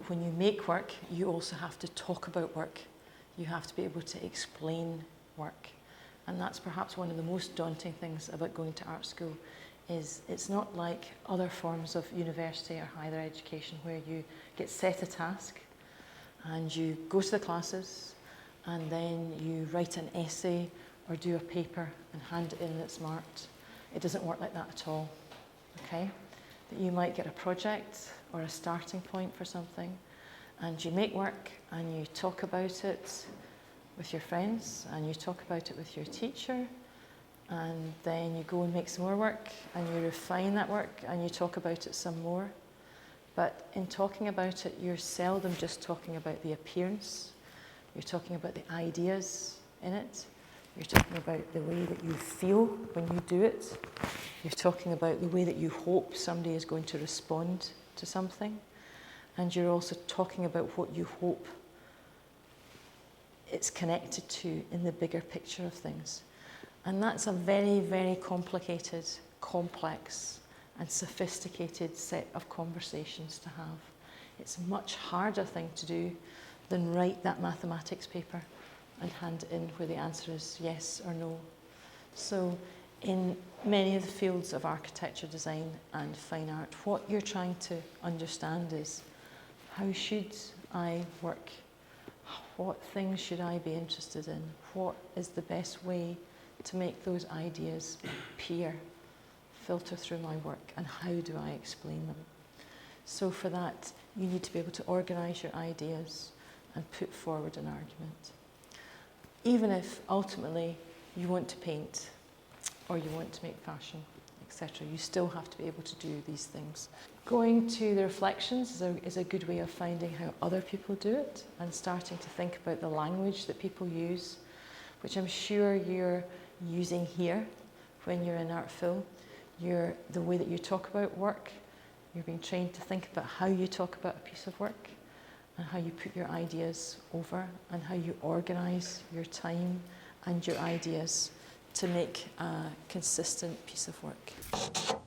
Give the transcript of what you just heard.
But when you make work, you also have to talk about work. You have to be able to explain work. And that's perhaps one of the most daunting things about going to art school, is it's not like other forms of university or higher education where you get set a task and you go to the classes and then you write an essay or do a paper and hand it in that's marked. It doesn't work like that at all, okay? That you might get a project or a starting point for something and you make work and you talk about it with your friends and you talk about it with your teacher, and then you go and make some more work and you refine that work and you talk about it some more. But in talking about it, you're seldom just talking about the appearance. You're talking about the ideas in it. You're talking about the way that you feel when you do it. You're talking about the way that you hope somebody is going to respond to something. And you're also talking about what you hope it's connected to in the bigger picture of things. And that's a very, very complicated, complex, and sophisticated set of conversations to have. It's a much harder thing to do than write that mathematics paper and hand it in where the answer is yes or no. So in many of the fields of architecture, design, and fine art, what you're trying to understand is, how should I work? What things should I be interested in? What is the best way to make those ideas appear, filter through my work, and how do I explain them? So for that, you need to be able to organise your ideas and put forward an argument. Even if ultimately you want to paint or you want to make fashion, etc., you still have to be able to do these things. Going to the reflections is a good way of finding how other people do it and starting to think about the language that people use, which I'm sure you're using here when you're in Art Phil. The way that you talk about work, you're being trained to think about how you talk about a piece of work and how you put your ideas over and how you organise your time and your ideas to make a consistent piece of work.